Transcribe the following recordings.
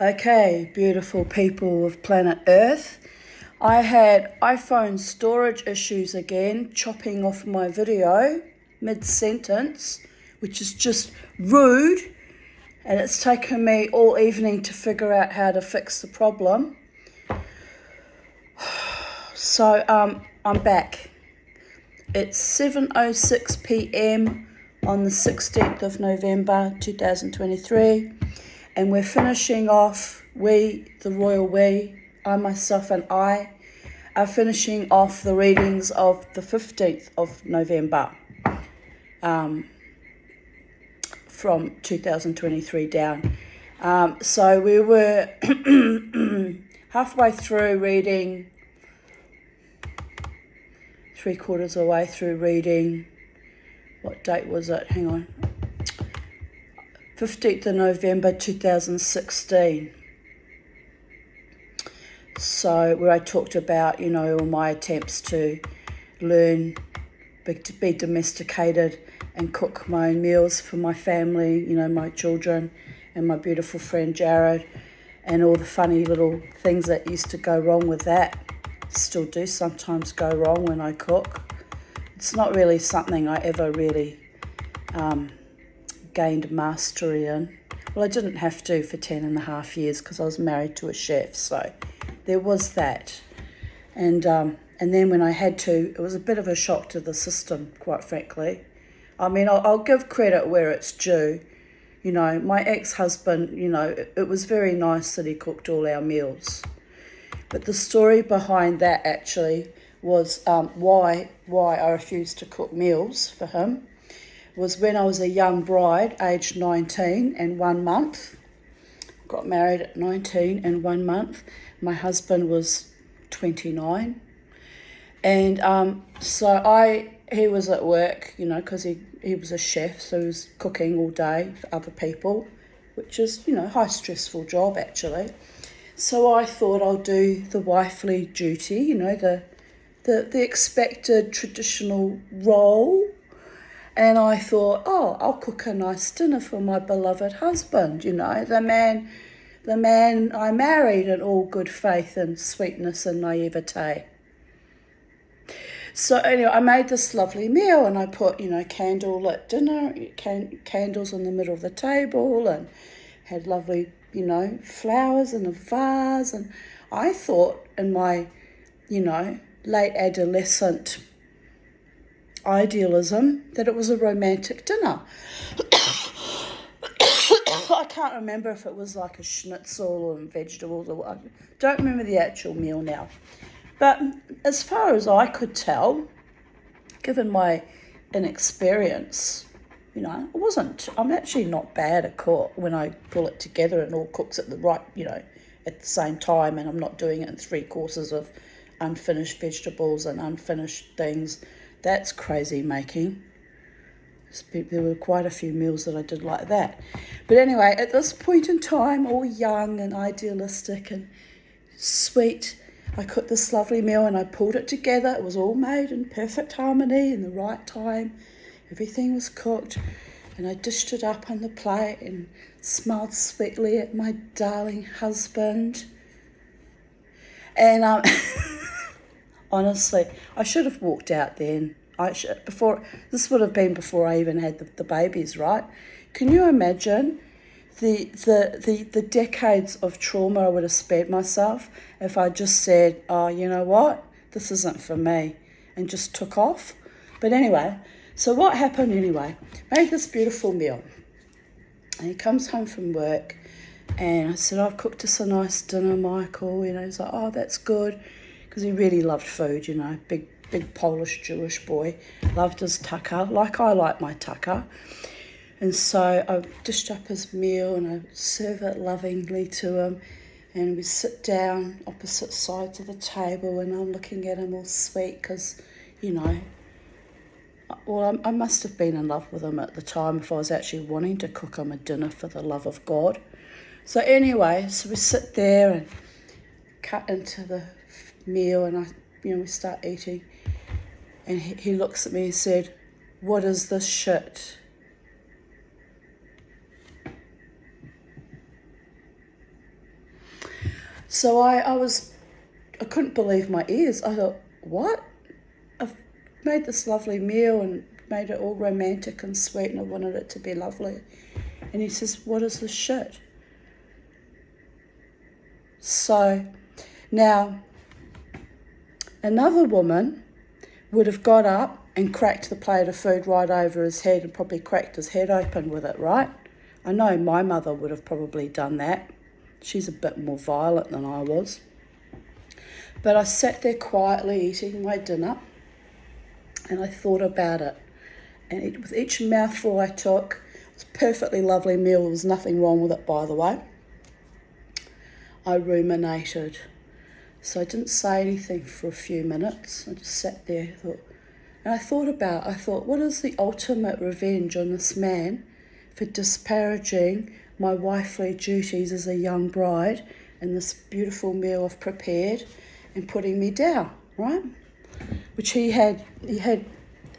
Okay, beautiful people of planet Earth. I had iPhone storage issues again, chopping off my video mid-sentence, which is just rude, and it's taken me all evening to figure out how to fix the problem. So I'm back. It's 7:06 p.m. on the 16th of November 2023. And we're finishing off, the royal we, I, myself and I, are finishing off the readings of the 15th of November from 2023 down. So we were halfway through reading, 3/4 of the way through reading, what date was it? Hang on. 15th of November 2016. So where I talked about, all my attempts to learn, to be domesticated and cook my own meals for my family, my children and my beautiful friend Jared, and all the funny little things that used to go wrong with that. Still do sometimes go wrong when I cook. It's not really something I ever really gained mastery in. Well, I didn't have to for 10.5 years because I was married to a chef, so there was that. And then when I had to, it was a bit of a shock to the system, quite frankly. I mean, I'll give credit where it's due. My ex-husband, it was very nice that he cooked all our meals. But the story behind that actually was why I refused to cook meals for him was when I was a young bride, aged 19 and 1 month. Got married at 19 and 1 month. My husband was 29. And so he was at work, because he was a chef, so he was cooking all day for other people, which is, high stressful job actually. So I thought I'll do the wifely duty, the expected traditional role. And I thought, I'll cook a nice dinner for my beloved husband, the man I married in all good faith and sweetness and naivete. So anyway, I made this lovely meal and I put, candlelit dinner, candles in the middle of the table, and had lovely, flowers in a vase. And I thought in my, late adolescent idealism that it was a romantic dinner. I can't remember if it was like a schnitzel and vegetables or what. I don't remember the actual meal now. But as far as I could tell, given my inexperience, I'm actually not bad at cook when I pull it together and all cooks at the right, at the same time, and I'm not doing it in 3 courses of unfinished vegetables and unfinished things. That's crazy making. There were quite a few meals that I did like that. But anyway, at this point in time, all young and idealistic and sweet, I cooked this lovely meal and I pulled it together. It was all made in perfect harmony in the right time. Everything was cooked. And I dished it up on the plate and smiled sweetly at my darling husband. And honestly, I should have walked out then. This would have been before I even had the babies, right? Can you imagine the decades of trauma I would have spared myself if I just said, you know what, this isn't for me, and just took off? But anyway, so what happened anyway? Made this beautiful meal. And he comes home from work, and I said, I've cooked us a nice dinner, Michael. He's like, oh, that's good. Because he really loved food, big Polish Jewish boy. Loved his tucker, like I like my tucker. And so I dished up his meal and I serve it lovingly to him. And we sit down opposite sides of the table and I'm looking at him all sweet because, I must have been in love with him at the time if I was actually wanting to cook him a dinner for the love of God. So anyway, so we sit there and cut into the meal and we start eating. And he looks at me and said, what is this shit? So I couldn't believe my ears. I thought, what? I've made this lovely meal and made it all romantic and sweet, and I wanted it to be lovely. And he says, what is this shit? So now another woman would have got up and cracked the plate of food right over his head and probably cracked his head open with it, right? I know my mother would have probably done that. She's a bit more violent than I was. But I sat there quietly eating my dinner and I thought about it. And with each mouthful I took, it was a perfectly lovely meal. There was nothing wrong with it, by the way. I ruminated. So I didn't say anything for a few minutes. I just sat there, and I thought, what is the ultimate revenge on this man for disparaging my wifely duties as a young bride and this beautiful meal I've prepared and putting me down, right? Which he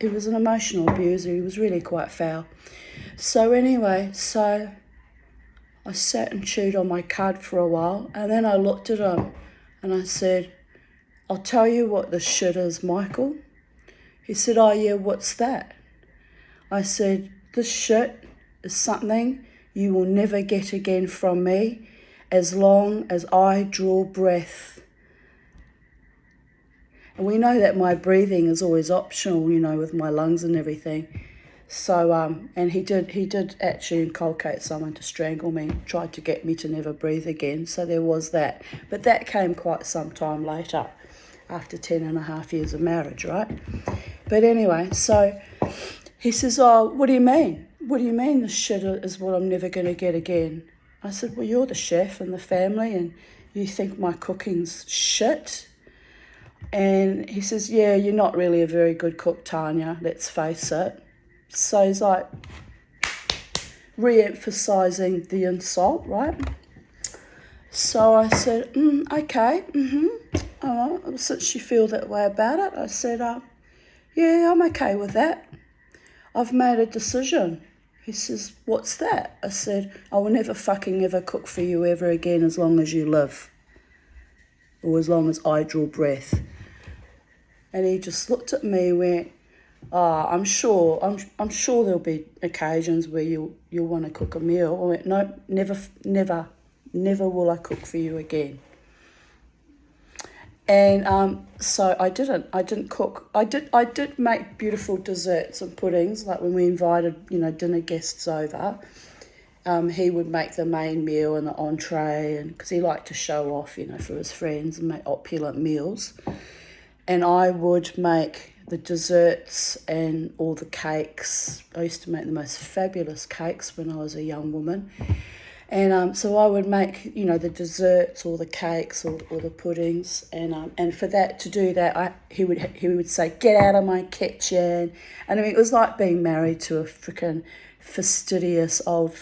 was an emotional abuser. He was really quite foul. So anyway, I sat and chewed on my cud for a while, and then I looked at him and I said, I'll tell you what this shit is, Michael. He said, oh yeah, what's that? I said, this shit is something you will never get again from me as long as I draw breath. And we know that my breathing is always optional, with my lungs and everything. So, and he did actually inculcate someone to strangle me, tried to get me to never breathe again. So there was that. But that came quite some time later, after 10.5 years of marriage, right? But anyway, so he says, oh, what do you mean? What do you mean this shit is what I'm never going to get again? I said, well, you're the chef in the family and you think my cooking's shit? And he says, yeah, you're not really a very good cook, Tanya, let's face it. So he's like re-emphasising the insult, right? So I said, okay, all right, since you feel that way about it, I said, yeah, I'm okay with that. I've made a decision. He says, what's that? I said, I will never fucking ever cook for you ever again as long as you live. Or as long as I draw breath. And he just looked at me and went, I'm sure there'll be occasions where you'll want to cook a meal. I went, no, never will I cook for you again. And so I didn't cook. I did make beautiful desserts and puddings, like when we invited, dinner guests over. He would make the main meal and the entree, and because he liked to show off, for his friends and make opulent meals. And I would make the desserts and all the cakes. I used to make the most fabulous cakes when I was a young woman. And so I would make, the desserts or the cakes or the puddings. And for that, to do that, he would say, get out of my kitchen. And I mean, it was like being married to a freaking fastidious old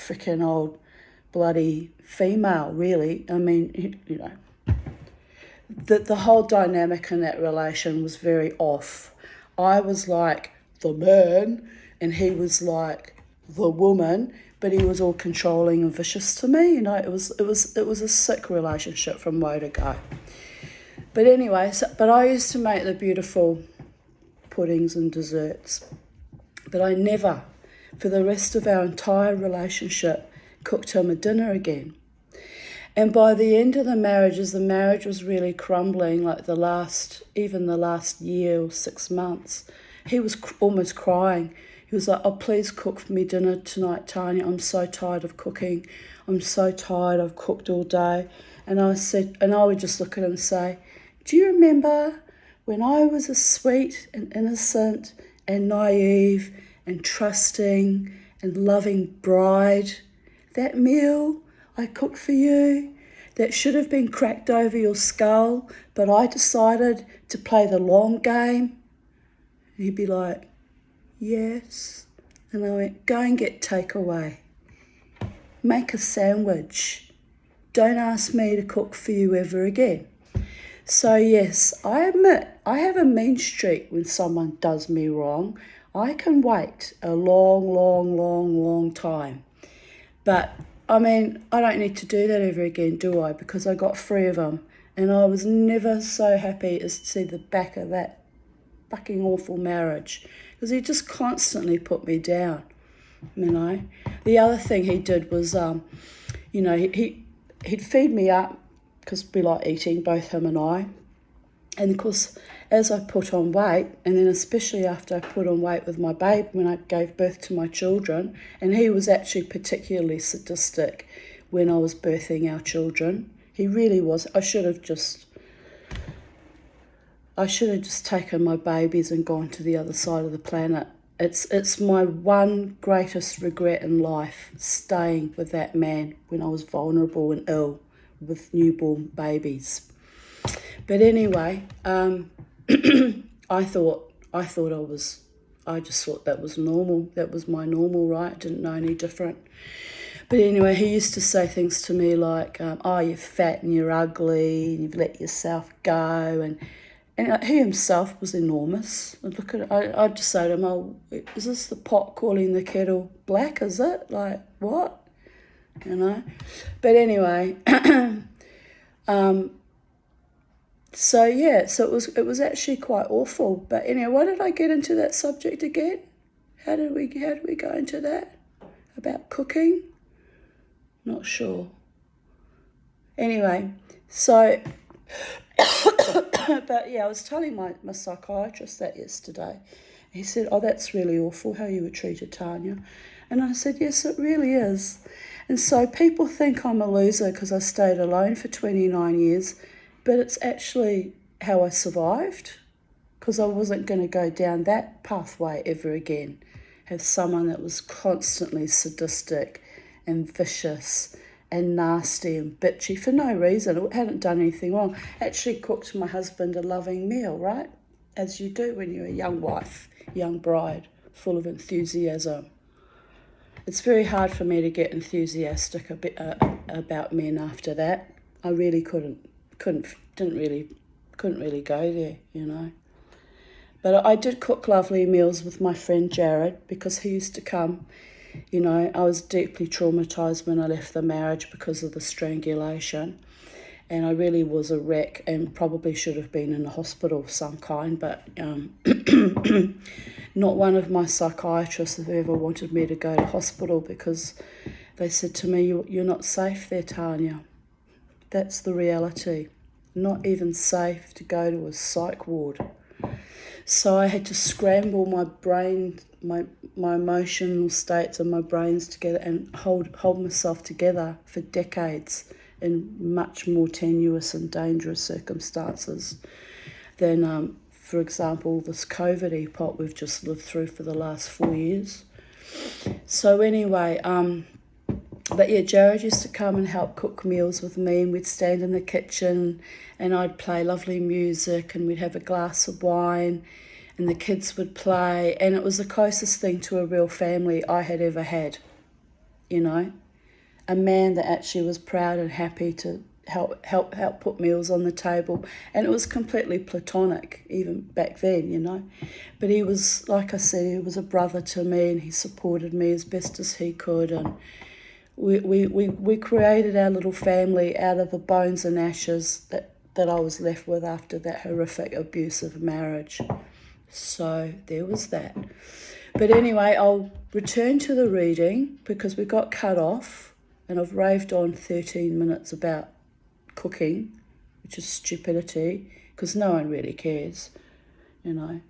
bloody female, really. I mean, the whole dynamic in that relation was very off. I was like the man and he was like the woman, but he was all controlling and vicious to me. It was a sick relationship from way to go. But anyway, but I used to make the beautiful puddings and desserts, but I never, for the rest of our entire relationship, cooked him a dinner again. And by the end of the marriage, as the marriage was really crumbling, like the last year or 6 months, he was almost crying. He was like, oh, please cook for me dinner tonight, Tanya. I'm so tired of cooking. I'm so tired. I've cooked all day. And I would just look at him and say, do you remember when I was a sweet and innocent and naive and trusting and loving bride? That meal I cooked for you that should have been cracked over your skull, but I decided to play the long game. And he'd be like, yes. And I went, go and get takeaway. Make a sandwich. Don't ask me to cook for you ever again. So yes, I admit I have a mean streak when someone does me wrong. I can wait a long time. But I mean, I don't need to do that ever again, do I? Because I got 3 of them. And I was never so happy as to see the back of that fucking awful marriage. Because he just constantly put me down, you know. The other thing he did was, you know, he'd feed me up because we like eating, both him and I. And of course, as I put on weight, and then especially after I put on weight with my babe when I gave birth to my children, and he was actually particularly sadistic when I was birthing our children. He really was. I should have just taken my babies and gone to the other side of the planet. It's my one greatest regret in life, staying with that man when I was vulnerable and ill with newborn babies. But anyway, I just thought that was normal. That was my normal, right? I didn't know any different. But anyway, he used to say things to me like, oh, you're fat and you're ugly and you've let yourself go. And he himself was enormous. I'd look at it, I'd just say to him, oh, is this the pot calling the kettle black, is it? Like, what? You know? But anyway, so it was actually quite awful. But anyway, why did I get into that subject again? How did we go into that? About cooking? Not sure. Anyway, so but yeah, I was telling my psychiatrist that yesterday. He said, oh, that's really awful how you were treated, Tanya. And I said, yes, it really is. And so people think I'm a loser because I stayed alone for 29 years, but it's actually how I survived, because I wasn't going to go down that pathway ever again. Have someone that was constantly sadistic and vicious and nasty and bitchy for no reason. I hadn't done anything wrong. Actually cooked my husband a loving meal, right? As you do when you're a young wife, young bride, full of enthusiasm. It's very hard for me to get enthusiastic about men after that. I really couldn't really go there, you know. But I did cook lovely meals with my friend Jared, because he used to come. You know, I was deeply traumatised when I left the marriage because of the strangulation, and I really was a wreck and probably should have been in a hospital of some kind, but not one of my psychiatrists have ever wanted me to go to hospital, because they said to me, you're not safe there, Tanya. That's the reality. Not even safe to go to a psych ward. So I had to scramble my brain, my emotional states and my brains together, and hold myself together for decades in much more tenuous and dangerous circumstances than, for example, this COVID epoch we've just lived through for the last 4 years. So anyway, but yeah, Jared used to come and help cook meals with me, and we'd stand in the kitchen and I'd play lovely music and we'd have a glass of wine and the kids would play, and it was the closest thing to a real family I had ever had, you know. A man that actually was proud and happy to help put meals on the table, and it was completely platonic even back then, you know. But he was, like I said, he was a brother to me, and he supported me as best as he could, and we created our little family out of the bones and ashes that I was left with after that horrific abusive marriage. So there was that. But anyway, I'll return to the reading because we got cut off, and I've raved on 13 minutes about cooking, which is stupidity, because no one really cares, you know.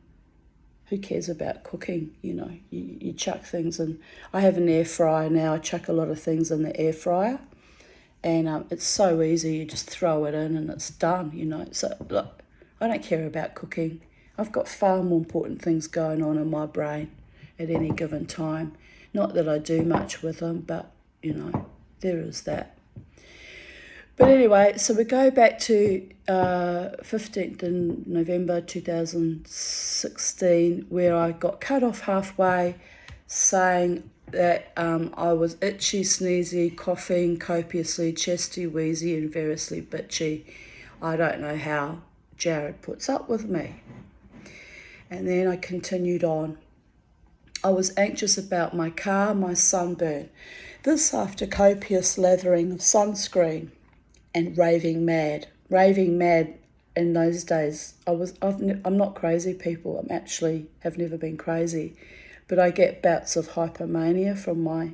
Who cares about cooking, you know? You chuck things in. I have an air fryer now. I chuck a lot of things in the air fryer, and it's so easy. You just throw it in and it's done, you know. So look, I don't care about cooking. I've got far more important things going on in my brain at any given time. Not that I do much with them, but, you know, there is that. But anyway, so we go back to 15th of November 2016, where I got cut off halfway, saying that I was itchy, sneezy, coughing copiously, chesty, wheezy, and variously bitchy. I don't know how Jared puts up with me. And then I continued on. I was anxious about my car, my sunburn. This after copious lathering of sunscreen and raving mad. Raving mad in those days, I'm not crazy, people. I'm actually have never been crazy, but I get bouts of hypomania from my,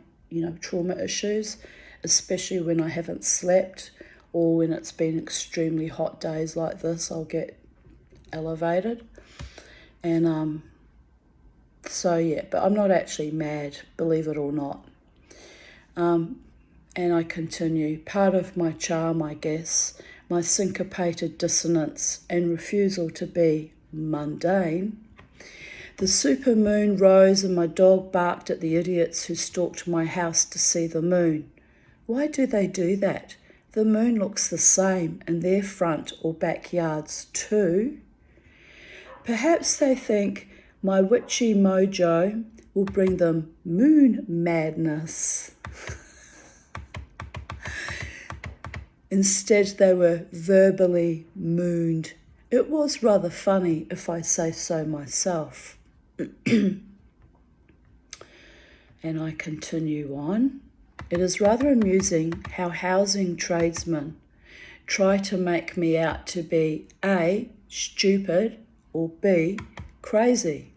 trauma issues, especially when I haven't slept or when it's been extremely hot days like this. I'll get elevated, and so yeah. But I'm not actually mad, believe it or not. And I continue. Part of my charm, I guess, my syncopated dissonance and refusal to be mundane. The supermoon rose and my dog barked at the idiots who stalked my house to see the moon. Why do they do that? The moon looks the same in their front or backyards too. Perhaps they think my witchy mojo will bring them moon madness. Instead, they were verbally mooned. It was rather funny, if I say so myself. And I continue on. It is rather amusing how housing tradesmen try to make me out to be A, stupid, or B, crazy.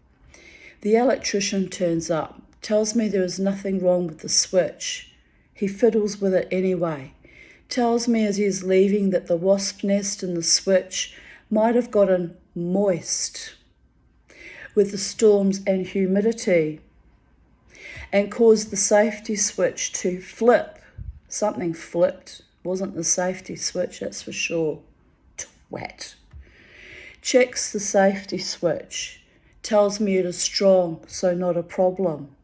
The electrician turns up, tells me there is nothing wrong with the switch. He fiddles with it anyway. Tells me as he is leaving that the wasp nest in the switch might have gotten moist with the storms and humidity and caused the safety switch to flip. Something flipped. Wasn't the safety switch, that's for sure. Twat. Checks the safety switch. Tells me it is strong, so not a problem.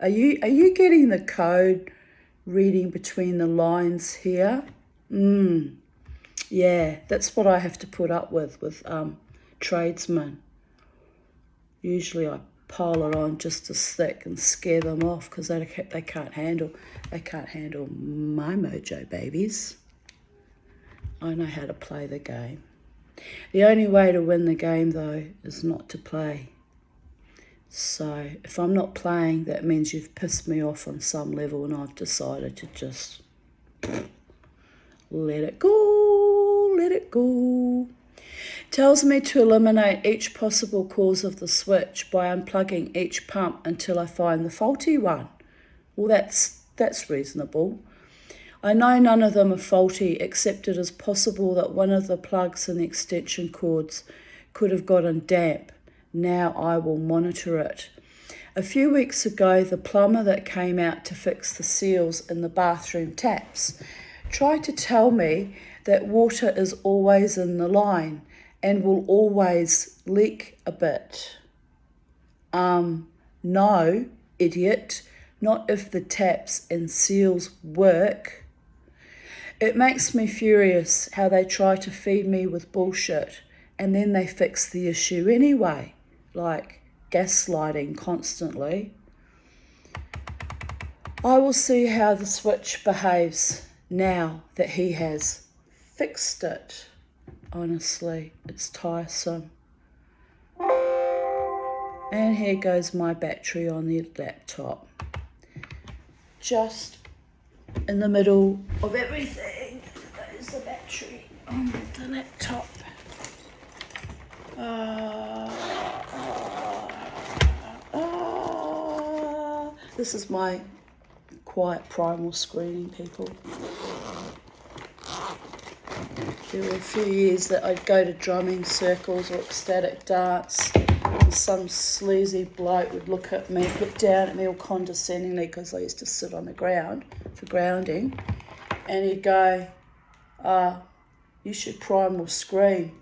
Are you getting the code? Reading between the lines here. Yeah, that's what I have to put up with tradesmen. Usually I pile it on just as thick and scare them off because they can't handle my mojo, babies. I know how to play the game. The only way to win the game, though, is not to play. So if I'm not playing, that means you've pissed me off on some level and I've decided to just let it go. Tells me to eliminate each possible cause of the switch by unplugging each pump until I find the faulty one. Well, that's reasonable. I know none of them are faulty, except it is possible that one of the plugs in the extension cords could have gotten damp. Now I will monitor it. A few weeks ago, the plumber that came out to fix the seals in the bathroom taps tried to tell me that water is always in the line and will always leak a bit. No, idiot, not if the taps and seals work. It makes me furious how they try to feed me with bullshit and then they fix the issue anyway. Like gaslighting constantly. I will see how the switch behaves now that he has fixed it. Honestly, it's tiresome. And here goes my battery on the laptop. Just in the middle of everything, there's the battery on the laptop. This is my quiet primal screening, people. There were a few years that I'd go to drumming circles or ecstatic dance and some sleazy bloke would look down at me all condescendingly because I used to sit on the ground for grounding, and he'd go, you should primal scream.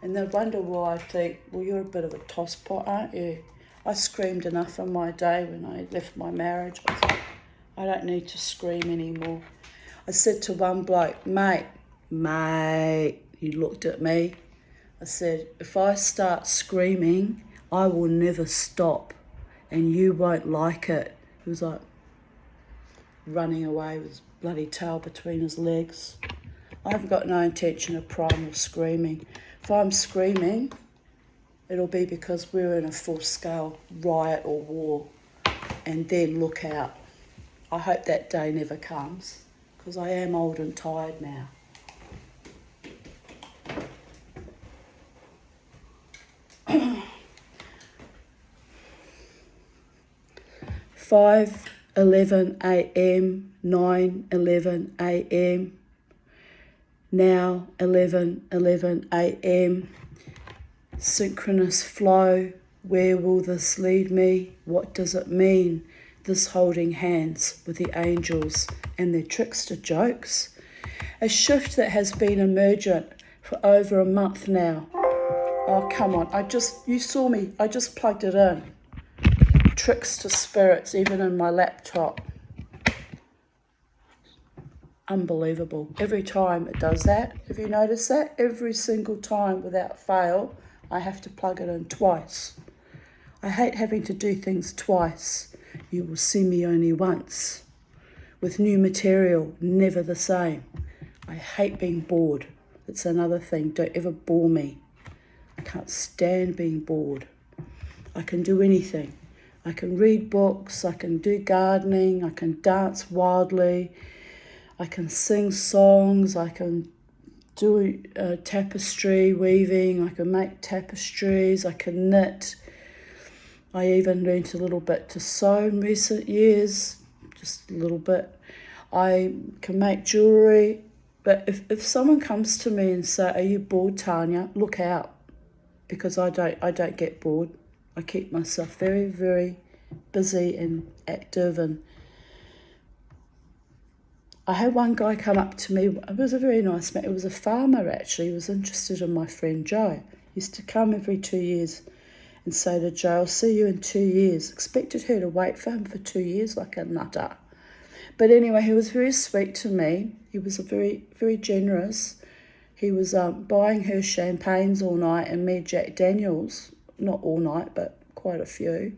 And they'd wonder why. I'd think, well, you're a bit of a tosspot, aren't you? I screamed enough in my day when I left my marriage. I thought, I don't need to scream anymore. I said to one bloke, mate, he looked at me. I said, if I start screaming, I will never stop and you won't like it. He was like running away with his bloody tail between his legs. I've got no intention of primal screaming. If I'm screaming, it'll be because we're in a full-scale riot or war, and then look out. I hope that day never comes, because I am old and tired now. Five 11 a.m, 9:11 a.m, now 11:11 a.m. Synchronous flow. Where will this lead me? What does it mean? This holding hands with the angels and their trickster jokes. A shift that has been emergent for over a month now. Oh, come on. You saw me. I just plugged it in. Trickster spirits, even in my laptop. Unbelievable. Every time it does that. Have you noticed that? Every single time without fail, I have to plug it in twice. I hate having to do things twice. You will see me only once. With new material, never the same. I hate being bored. It's another thing. Don't ever bore me. I can't stand being bored. I can do anything. I can read books, I can do gardening, I can dance wildly, I can sing songs, I can do tapestry weaving, I can make tapestries, I can knit. I even learnt a little bit to sew in recent years, just a little bit. I can make jewellery, but if someone comes to me and say, "Are you bored, Tanya?" Look out, because I don't get bored. I keep myself very, very busy and active. And I had one guy come up to me. It was a very nice man. It was a farmer, actually. He was interested in my friend Jo. He used to come every 2 years and say to Jo, "I'll see you in 2 years." Expected her to wait for him for 2 years like a nutter. But anyway, he was very sweet to me. He was very, very generous. He was buying her champagnes all night and me Jack Daniels. Not all night, but quite a few.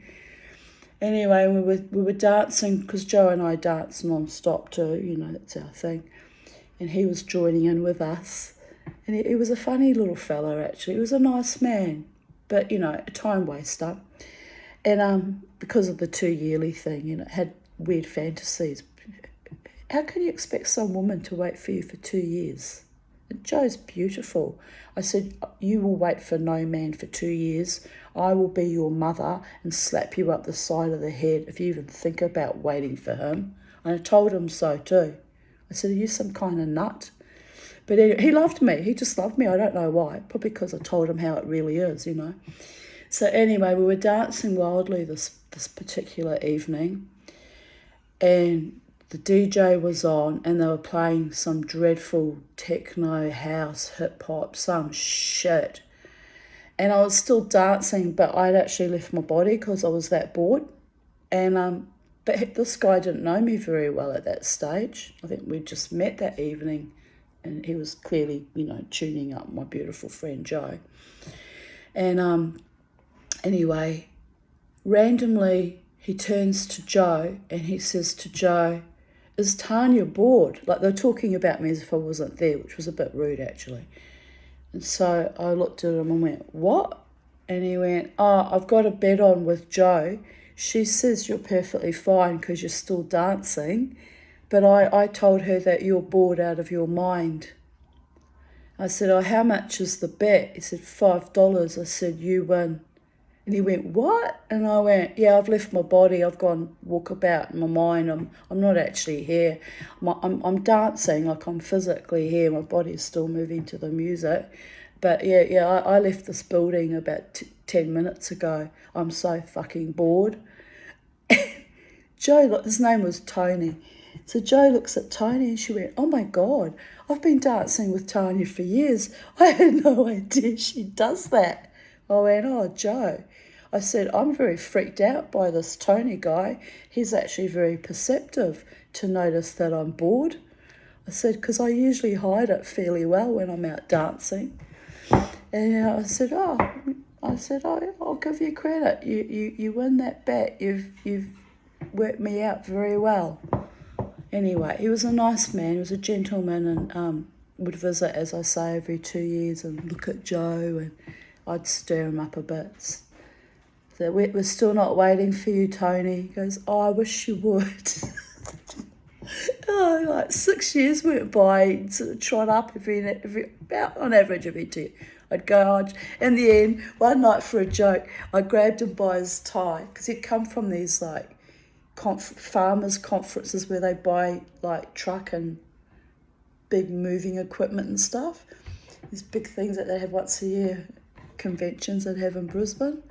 Anyway, we were dancing, because Jo and I dance non-stop too, that's our thing. And he was joining in with us. And he was a funny little fella, actually. He was a nice man, but, a time waster. And because of the 2 yearly thing, had weird fantasies. How can you expect some woman to wait for you for 2 years? Jo's beautiful. I said, "You will wait for no man for 2 years. I will be your mother and slap you up the side of the head if you even think about waiting for him." And I told him so too. I said, "Are you some kind of nut?" But anyway, he loved me. He just loved me. I don't know why. Probably because I told him how it really is, So anyway, we were dancing wildly this particular evening. And the DJ was on and they were playing some dreadful techno, house, hip-hop, some shit. And I was still dancing, but I'd actually left my body because I was that bored. And but this guy didn't know me very well at that stage. I think we'd just met that evening and he was clearly, tuning up my beautiful friend Jo. And anyway, randomly he turns to Jo and he says to Jo, "Is Tanya bored?" Like they're talking about me as if I wasn't there, which was a bit rude actually. And so I looked at him and went, "What?" And he went, "Oh, I've got a bet on with Jo. She says you're perfectly fine because you're still dancing. But I told her that you're bored out of your mind." I said, "Oh, how much is the bet?" He said, $5. I said, "You win." And he went, "What?" And I went, "Yeah, I've left my body. I've gone walkabout in my mind. I'm not actually here. I'm dancing, like I'm physically here. My body's still moving to the music. But yeah, I left this building about 10 minutes ago. I'm so fucking bored." Jo, his name was Tony. So Jo looks at Tony and she went, "Oh my God, I've been dancing with Tanya for years. I had no idea she does that." I went, "Oh, Jo." I said, "I'm very freaked out by this Tony guy. He's actually very perceptive to notice that I'm bored." I said, "Because I usually hide it fairly well when I'm out dancing." And I said, I'll give you credit. You win that bet. You've worked me out very well." Anyway, he was a nice man. He was a gentleman and would visit, as I say, every 2 years and look at Jo and I'd stir him up a bit. So we're still not waiting for you, Tony. He goes, "Oh, I wish you would." Oh, like 6 years went by, sort of trot up every about on average every 2. I'd go on. In the end, one night for a joke, I grabbed him by his tie because he'd come from these like farmers conferences where they buy like truck and big moving equipment and stuff. These big things that they have once a year, conventions they have in Brisbane.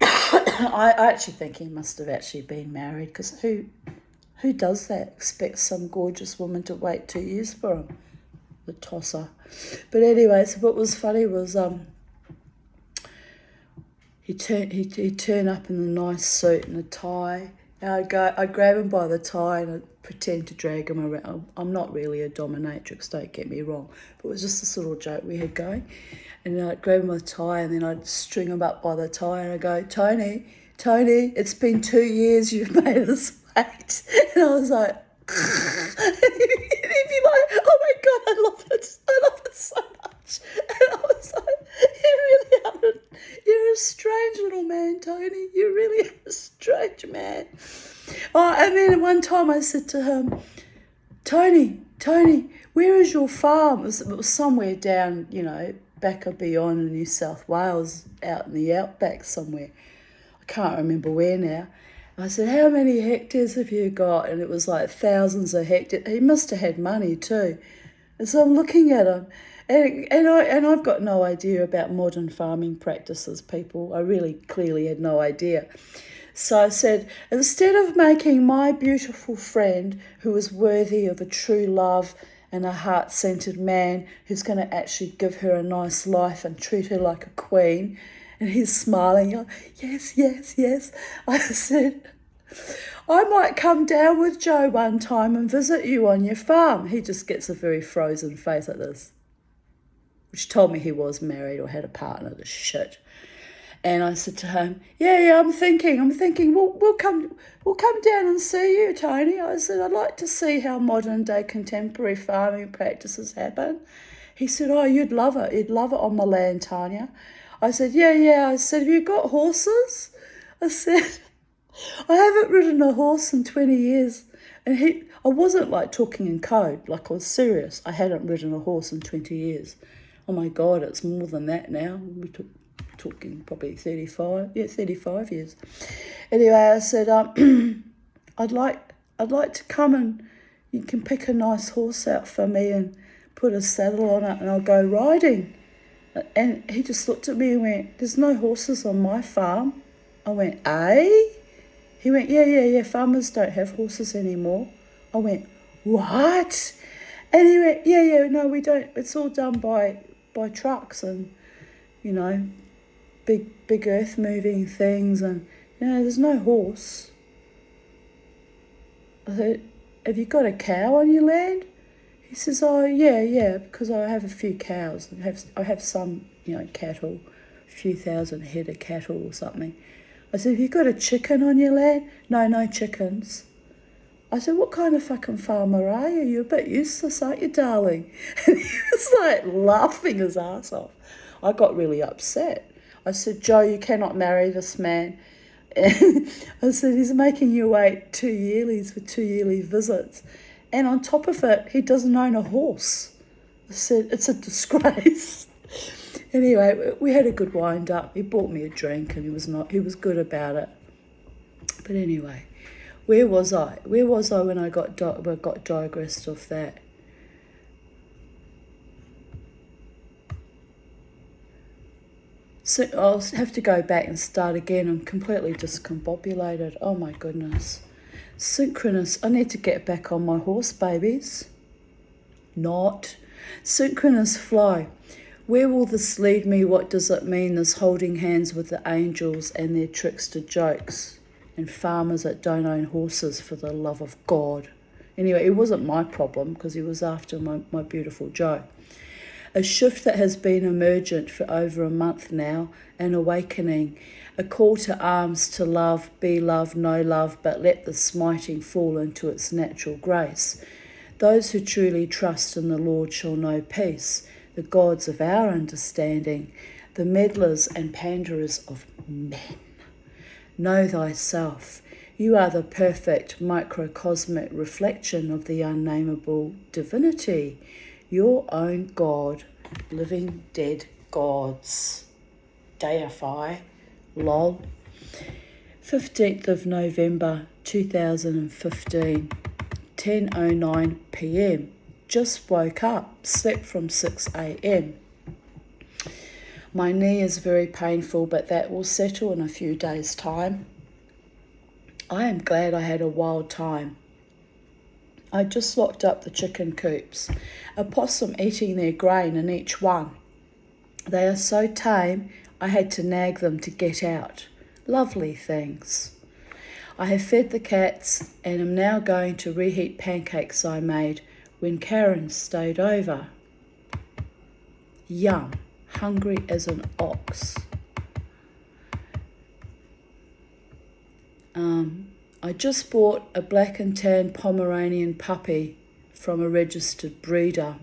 I actually think he must have actually been married because who does that? Expects some gorgeous woman to wait 2 years for him? The tosser. But anyway, so what was funny was he'd turn up in a nice suit and a tie. And I'd grab him by the tie and I'd pretend to drag him around. I'm not really a dominatrix, don't get me wrong, but it was just this little joke we had going. And I'd grab him by the tie and then I'd string him up by the tie and I'd go, Tony, it's been 2 years you've made us wait. And I was like, and he'd be like, oh my God, I love it so much. And I was like, you really are you're a strange little man, Tony. You really are a strange man. Oh, and then one time I said to him, Tony, where is your farm? It was somewhere down, back or beyond in New South Wales, out in the outback somewhere. I can't remember where now. I said, how many hectares have you got? And it was like thousands of hectares. He must have had money too. And so I'm looking at him, and I've got no idea about modern farming practices, people. I really clearly had no idea. So I said, instead of making my beautiful friend, who is worthy of a true love and a heart-centered man who's going to actually give her a nice life and treat her like a queen, and he's smiling, yes. I said, I might come down with Joe one time and visit you on your farm. He just gets a very frozen face like this, which told me he was married or had a partner, this shit. And I said to him, yeah, I'm thinking, we'll come down and see you, Tony. I said, I'd like to see how modern day contemporary farming practices happen. He said, oh, you'd love it on my land, Tanya. I said, yeah. I said, have you got horses? I said, I haven't ridden a horse in 20 years. And I wasn't like talking in code, like I was serious. I hadn't ridden a horse in 20 years. Oh my God, it's more than that now. We're talking probably 35 years. Anyway, I said, I'd like to come and you can pick a nice horse out for me and put a saddle on it and I'll go riding. And he just looked at me and went, there's no horses on my farm. I went, eh? He went, yeah, farmers don't have horses anymore. I went, what? And he went, yeah, no, we don't. It's all done by trucks and, big earth moving things and, there's no horse. I said, have you got a cow on your land? He says, oh, yeah, because I have a few cows. I have some, cattle, a few thousand head of cattle or something. I said, have you got a chicken on your land? No chickens. I said, what kind of fucking farmer are you? You're a bit useless, aren't you, darling? And he was like laughing his ass off. I got really upset. I said, Joe, you cannot marry this man. And I said, he's making you wait 2 yearlies for 2 yearly visits. And on top of it, he doesn't own a horse. I said, it's a disgrace. Anyway, we had a good wind up. He bought me a drink and he was good about it. But anyway, where was I when I got digressed off that? So I'll have to go back and start again. I'm completely discombobulated. Oh my goodness. Synchronous. I need to get back on my horse, babies. Not. Synchronous flow. Where will this lead me? What does it mean, this holding hands with the angels and their trickster jokes and farmers that don't own horses, for the love of God? Anyway, it wasn't my problem because he was after my beautiful Joe. A shift that has been emergent for over a month now, an awakening, a call to arms to love, be love, no love, but let the smiting fall into its natural grace. Those who truly trust in the Lord shall know peace, the gods of our understanding, the meddlers and panderers of men. Know thyself. You are the perfect microcosmic reflection of the unnameable divinity, your own God, living dead gods. Deify, lol. 15th of November 2015, 10:09 p.m. Just woke up, slept from 6 a.m. My knee is very painful, but that will settle in a few days' time. I am glad I had a wild time. I just locked up the chicken coops, a possum eating their grain in each one. They are so tame, I had to nag them to get out. Lovely things. I have fed the cats and am now going to reheat pancakes I made when Karen stayed over. Yum, hungry as an ox. I just bought a black and tan Pomeranian puppy from a registered breeder.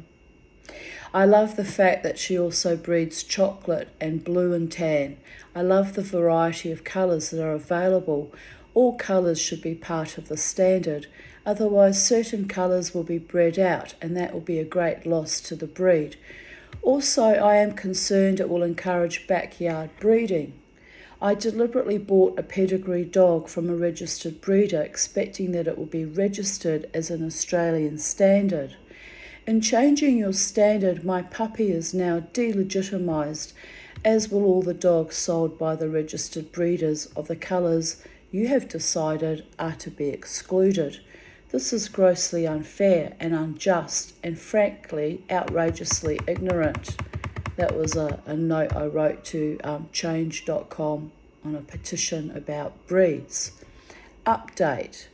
I love the fact that she also breeds chocolate and blue and tan. I love the variety of colours that are available. All colours should be part of the standard, otherwise certain colours will be bred out and that will be a great loss to the breed. Also, I am concerned it will encourage backyard breeding. I deliberately bought a pedigree dog from a registered breeder, expecting that it will be registered as an Australian standard. In changing your standard, my puppy is now delegitimised, as will all the dogs sold by the registered breeders of the colours you have decided are to be excluded. This is grossly unfair and unjust and frankly outrageously ignorant. That was a note I wrote to change.com on a petition about breeds. Update.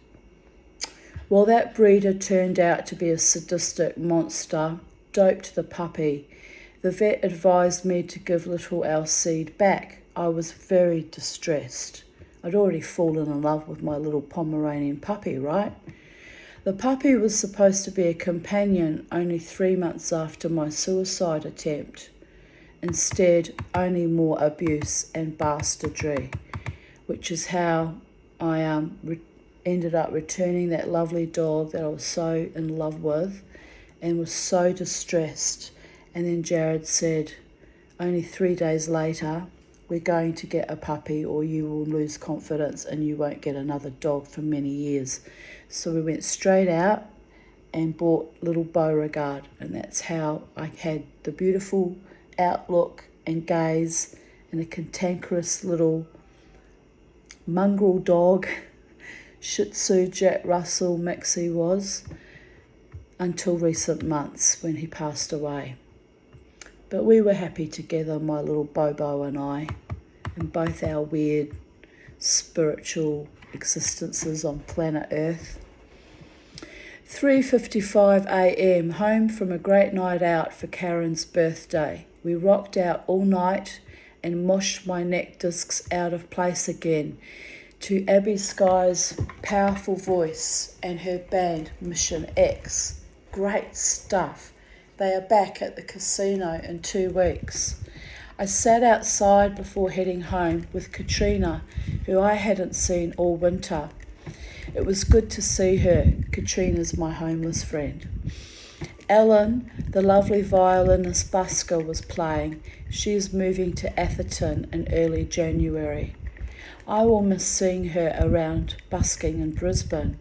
Well, that breeder turned out to be a sadistic monster, doped the puppy. The vet advised me to give little Alcide back. I was very distressed. I'd already fallen in love with my little Pomeranian puppy, right? The puppy was supposed to be a companion only 3 months after my suicide attempt. Instead, only more abuse and bastardry, which is how I ended up returning that lovely dog that I was so in love with and was so distressed. And then Jared said, only 3 days later, we're going to get a puppy or you will lose confidence and you won't get another dog for many years. So we went straight out and bought little Beauregard, and that's how I had the beautiful outlook and gaze and a cantankerous little mongrel dog, Shih Tzu Jack Russell mix he was, until recent months when he passed away. But we were happy together, my little Bobo and I, and both our weird spiritual existences on planet Earth. 3:55 a.m, home from a great night out for Karen's birthday. We rocked out all night and moshed my neck discs out of place again to Abby Sky's powerful voice and her band Mission X. Great stuff. They are back at the casino in 2 weeks. I sat outside before heading home with Katrina, who I hadn't seen all winter. It was good to see her. Katrina's my homeless friend. Ellen, the lovely violinist busker, was playing. She is moving to Atherton in early January. I will miss seeing her around busking in Brisbane.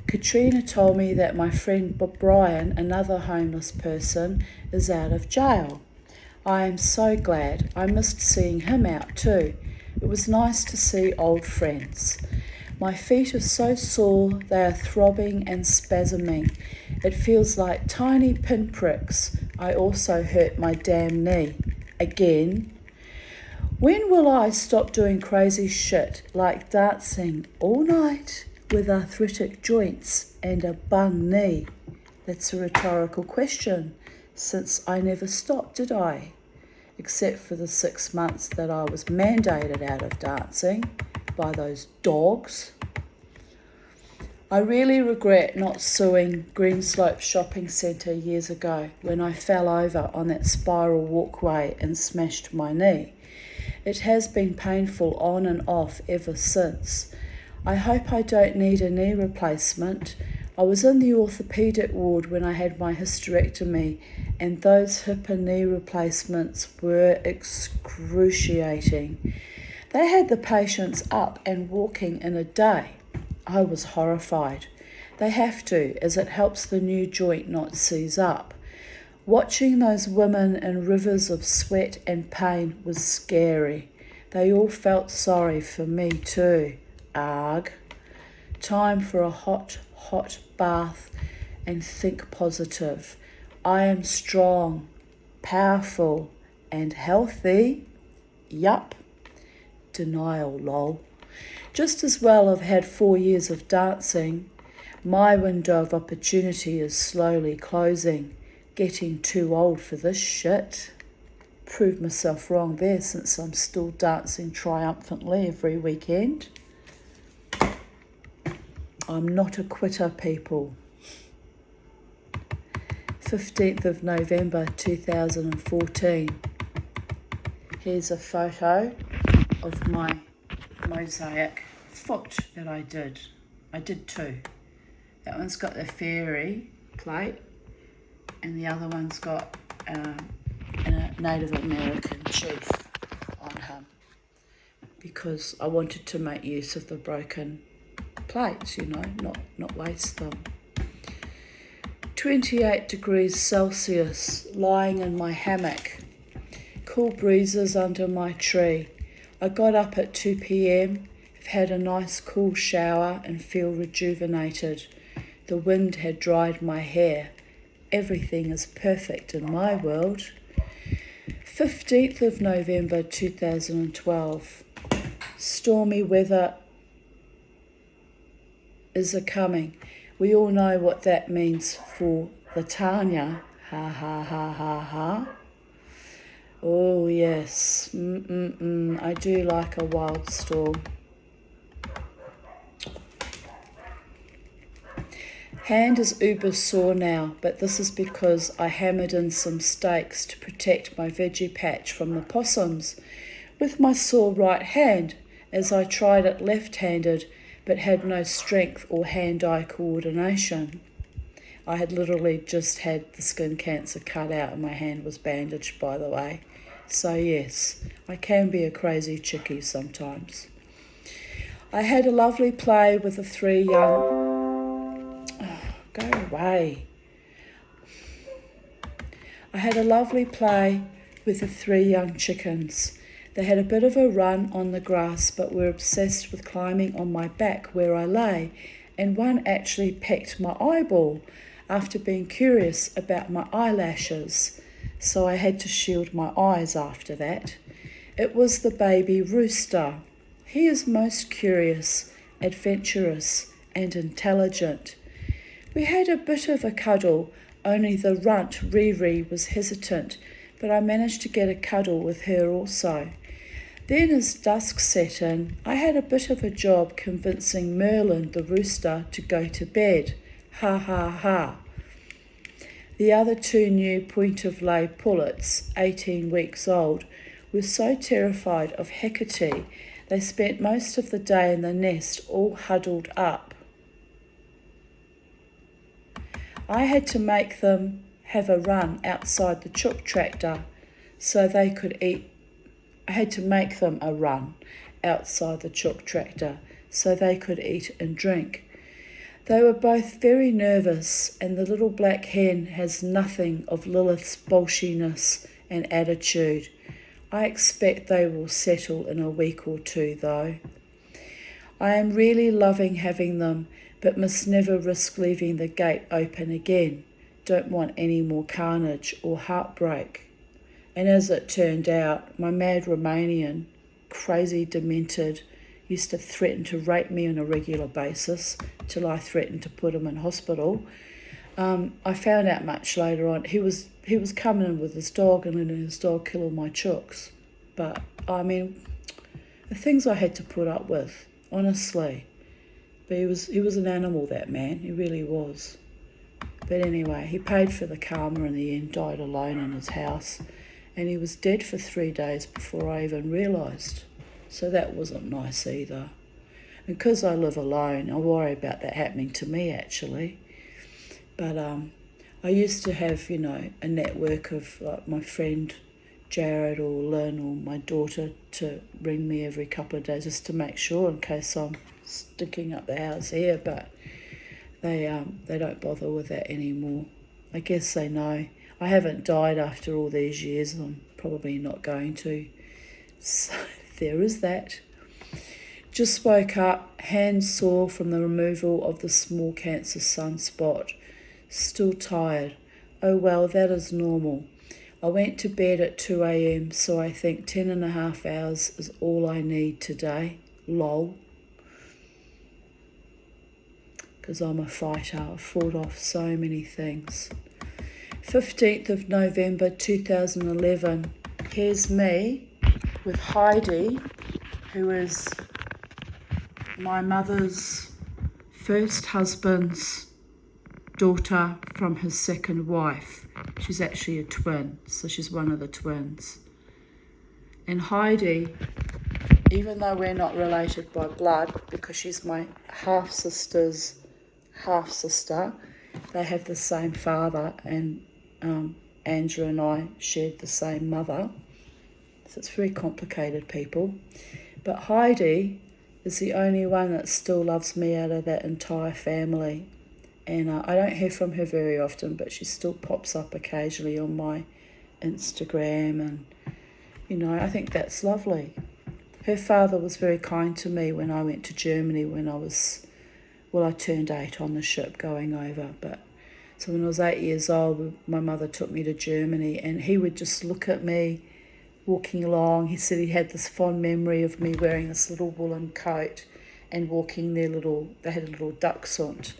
Katrina told me that my friend Brian, another homeless person, is out of jail. I am so glad. I missed seeing him out too. It was nice to see old friends. My feet are so sore, they are throbbing and spasming. It feels like tiny pinpricks. I also hurt my damn knee. Again. When will I stop doing crazy shit like dancing all night with arthritic joints and a bung knee? That's a rhetorical question, since I never stopped, did I? Except for the 6 months that I was mandated out of dancing by those dogs. I really regret not suing Greenslope Shopping Centre years ago when I fell over on that spiral walkway and smashed my knee. It has been painful on and off ever since. I hope I don't need a knee replacement. I was in the orthopaedic ward when I had my hysterectomy, and those hip and knee replacements were excruciating. They had the patients up and walking in a day. I was horrified. They have to, as it helps the new joint not seize up. Watching those women in rivers of sweat and pain was scary. They all felt sorry for me too. Arg. Time for a hot bath and think positive. I am strong, powerful, and healthy. Yup. Denial, lol. Just as well I've had 4 years of dancing. My window of opportunity is slowly closing. Getting too old for this shit. Proved myself wrong there since I'm still dancing triumphantly every weekend. I'm not a quitter, people. 15th of November 2014. Here's a photo of my mosaic foot that I did. I did two. That one's got the fairy plate and the other one's got a Native American chief on him because I wanted to make use of the broken plates, not waste them. 28 degrees Celsius, lying in my hammock. Cool breezes under my tree. I got up at 2 p.m, have had a nice cool shower and feel rejuvenated. The wind had dried my hair. Everything is perfect in my world. 15th of November 2012. Stormy weather is a-coming. We all know what that means for the Tanya. Ha ha ha ha ha. Oh yes, I do like a wild storm. Hand is uber sore now, but this is because I hammered in some steaks to protect my veggie patch from the possums with my sore right hand, as I tried it left-handed but had no strength or hand-eye coordination. I had literally just had the skin cancer cut out and my hand was bandaged, by the way. So yes, I can be a crazy chickie sometimes. I had a lovely play with the three young... Oh, go away. I had a lovely play with the three young chickens. They had a bit of a run on the grass, but were obsessed with climbing on my back where I lay, and one actually pecked my eyeball after being curious about my eyelashes, so I had to shield my eyes after that. It was the baby rooster. He is most curious, adventurous, and intelligent. We had a bit of a cuddle, only the runt Riri was hesitant, but I managed to get a cuddle with her also. Then as dusk set in, I had a bit of a job convincing Merlin the rooster to go to bed. Ha ha ha. The other two new point-of-lay pullets, 18 weeks old, were so terrified of Hecate, they spent most of the day in the nest all huddled up. I had to make them have a run outside the chook tractor so they could eat. I had to make them a run outside the chook tractor so they could eat and drink. They were both very nervous, and the little black hen has nothing of Lilith's bolshiness and attitude. I expect they will settle in a week or two, though. I am really loving having them, but must never risk leaving the gate open again. Don't want any more carnage or heartbreak. And as it turned out, my mad Romanian, crazy demented, used to threaten to rape me on a regular basis till I threatened to put him in hospital. I found out much later on he was coming in with his dog and letting his dog kill all my chooks. But I mean, the things I had to put up with, honestly. But he was an animal, that man. He really was. But anyway, he paid for the karma in the end, died alone in his house, and he was dead for 3 days before I even realised. So that wasn't nice either. And because I live alone, I worry about that happening to me actually. But I used to have, a network of like my friend Jared or Lynn or my daughter to ring me every couple of days just to make sure in case I'm stinking up the house here. But they don't bother with that anymore. I guess they know I haven't died after all these years, and I'm probably not going to. So there is that. Just woke up, hands sore from the removal of the small cancer sunspot. Still tired. Oh well, that is normal. I went to bed at 2 a.m, so I think 10.5 hours is all I need today. Lol. Because I'm a fighter. I've fought off so many things. 15th of November 2011. Here's me with Heidi, who is my mother's first husband's daughter from his second wife. She's actually a twin, so she's one of the twins. And Heidi, even though we're not related by blood, because she's my half-sister's half-sister, they have the same father, and Andrew and I shared the same mother. So it's very complicated, people. But Heidi is the only one that still loves me out of that entire family. And I don't hear from her very often, but she still pops up occasionally on my Instagram. And, I think that's lovely. Her father was very kind to me when I went to Germany when I turned 8 on the ship going over. But so when I was 8 years old, my mother took me to Germany, and he would just look at me walking along. He said he had this fond memory of me wearing this little woolen coat and walking they had a little dachshund.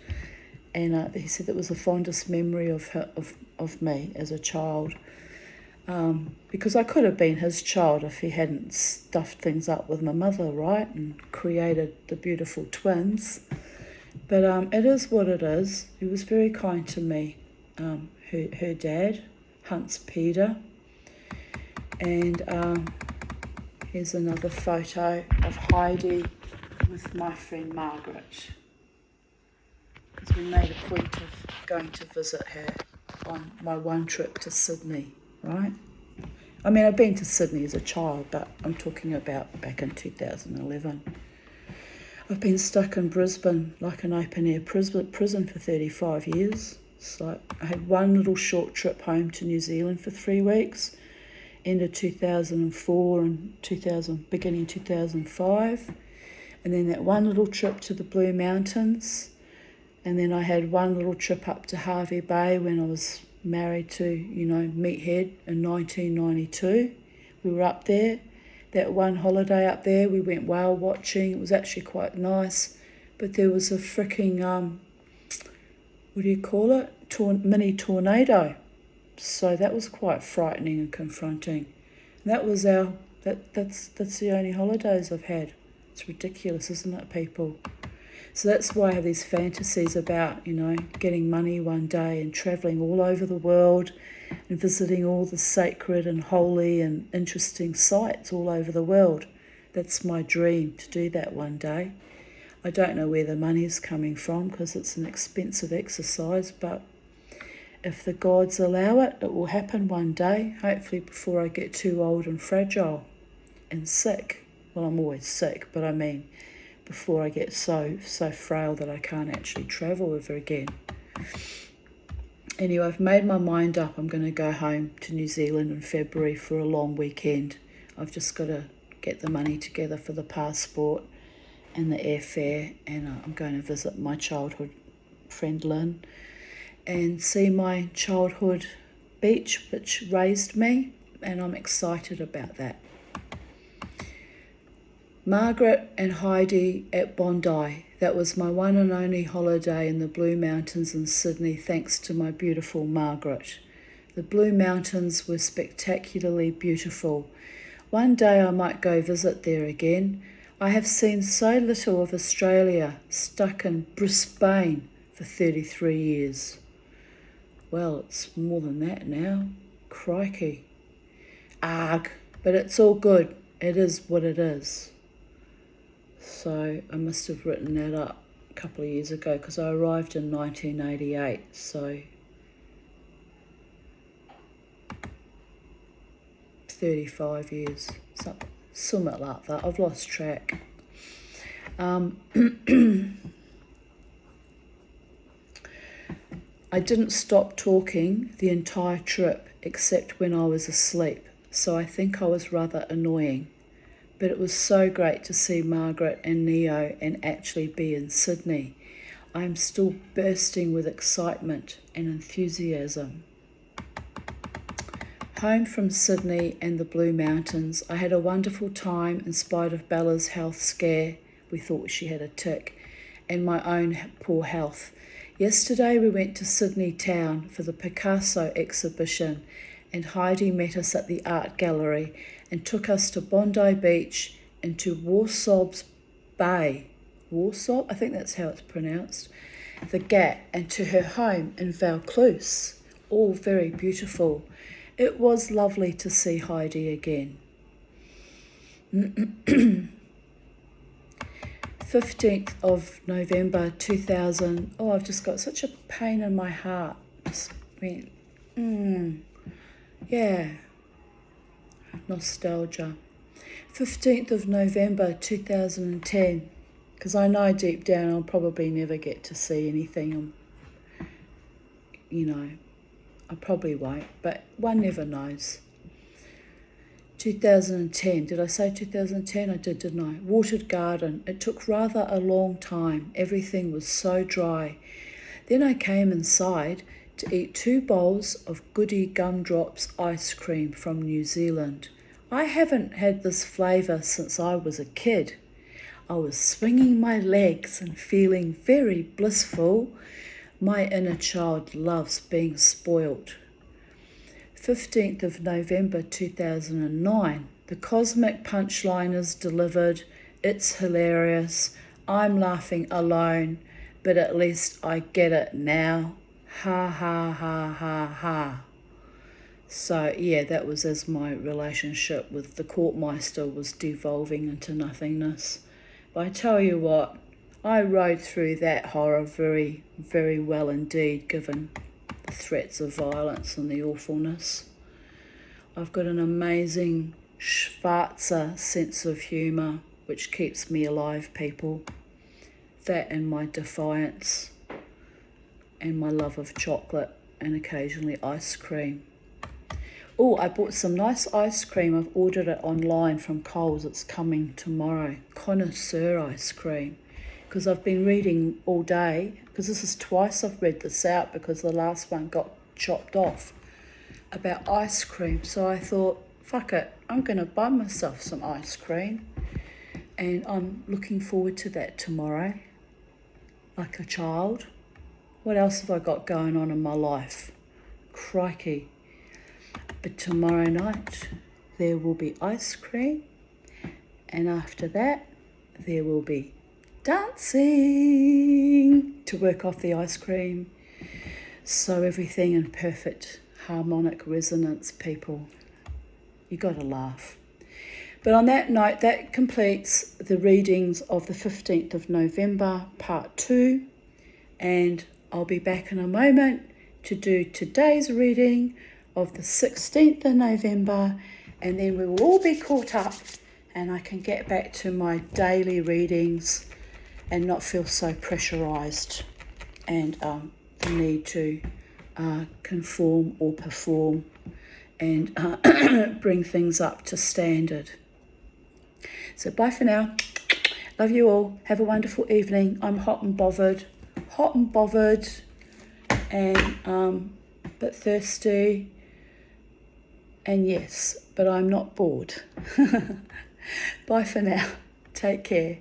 And he said it was the fondest memory of me as a child. Because I could have been his child if he hadn't stuffed things up with my mother, right? And created the beautiful twins. But it is what it is. He was very kind to me. Her dad, Hans Peter. And here's another photo of Heidi with my friend Margaret. Because we made a point of going to visit her on my one trip to Sydney, right? I mean, I've been to Sydney as a child, but I'm talking about back in 2011. I've been stuck in Brisbane like an open-air prison for 35 years. So I had one little short trip home to New Zealand for 3 weeks, end of 2004 and beginning 2005. And then that one little trip to the Blue Mountains. And then I had one little trip up to Hervey Bay when I was married to, Meathead in 1992. We were up there. That one holiday up there, we went whale watching. It was actually quite nice. But there was a freaking, mini tornado. So that was quite frightening and confronting. And that was that's the only holidays I've had. It's ridiculous, isn't it, people? So that's why I have these fantasies about, getting money one day and travelling all over the world and visiting all the sacred and holy and interesting sites all over the world. That's my dream, to do that one day. I don't know where the money's coming from because it's an expensive exercise, but if the gods allow it, it will happen one day, hopefully before I get too old and fragile and sick. Well, I'm always sick, but I mean before I get so frail that I can't actually travel ever again. Anyway, I've made my mind up. I'm going to go home to New Zealand in February for a long weekend. I've just got to get the money together for the passport and the airfare, and I'm going to visit my childhood friend Lynn and see my childhood beach which raised me, and I'm excited about that. Margaret and Heidi at Bondi. That was my one and only holiday in the Blue Mountains in Sydney, thanks to my beautiful Margaret. The Blue Mountains were spectacularly beautiful. One day I might go visit there again. I have seen so little of Australia, stuck in Brisbane for 33 years. Well, it's more than that now. Crikey. Arg. But it's all good. It is what it is. So I must have written that up a couple of years ago because I arrived in 1988. So 35 years, something like that. I've lost track. I didn't stop talking the entire trip except when I was asleep, so I think I was rather annoying. But it was so great to see Margaret and Neo and actually be in Sydney. I am still bursting with excitement and enthusiasm. Home from Sydney and the Blue Mountains, I had a wonderful time in spite of Bella's health scare. We thought she had a tic, and my own poor health. Yesterday we went to Sydney town for the Picasso exhibition, and Heidi met us at the art gallery and took us to Bondi Beach and to Warsaw's Bay. Warsaw, I think that's how it's pronounced. The Gap, and to her home in Vaucluse. All very beautiful. It was lovely to see Heidi again. 15th of November 2000. Oh, I've just got such a pain in my heart. Just went, yeah. Nostalgia. 15th of November 2010. Because I know deep down I'll probably never get to see anything. I probably won't, but one never knows. 2010, did I say 2010? I did, didn't I? Watered garden. It took rather a long time. Everything was so dry. Then I came inside to eat 2 bowls of Goody Gumdrops ice cream from New Zealand. I haven't had this flavour since I was a kid. I was swinging my legs and feeling very blissful. My inner child loves being spoilt. 15th of November 2009. The cosmic punchline is delivered. It's hilarious. I'm laughing alone, but at least I get it now. Ha ha ha ha ha. So yeah, that was as my relationship with the courtmeister was devolving into nothingness. But I tell you what, I rode through that horror very, very well indeed, given the threats of violence and the awfulness. I've got an amazing Schwarzer sense of humour, which keeps me alive, people. That and my defiance and my love of chocolate and occasionally ice cream. Oh, I bought some nice ice cream. I've ordered it online from Coles. It's coming tomorrow. Connoisseur ice cream. Because I've been reading all day, because this is twice I've read this out because the last one got chopped off, about ice cream. So I thought, fuck it, I'm going to buy myself some ice cream. And I'm looking forward to that tomorrow, like a child. What else have I got going on in my life? Crikey. But tomorrow night, there will be ice cream. And after that, there will be dancing to work off the ice cream. So everything in perfect harmonic resonance, people. You got to laugh. But on that note, that completes the readings of the 15th of November, part 2. And I'll be back in a moment to do today's reading of the 16th of November. And then we will all be caught up and I can get back to my daily readings and not feel so pressurised and the need to conform or perform and bring things up to standard. So bye for now. Love you all. Have a wonderful evening. I'm hot and bothered and but thirsty. And yes, but I'm not bored. Bye for now. Take care.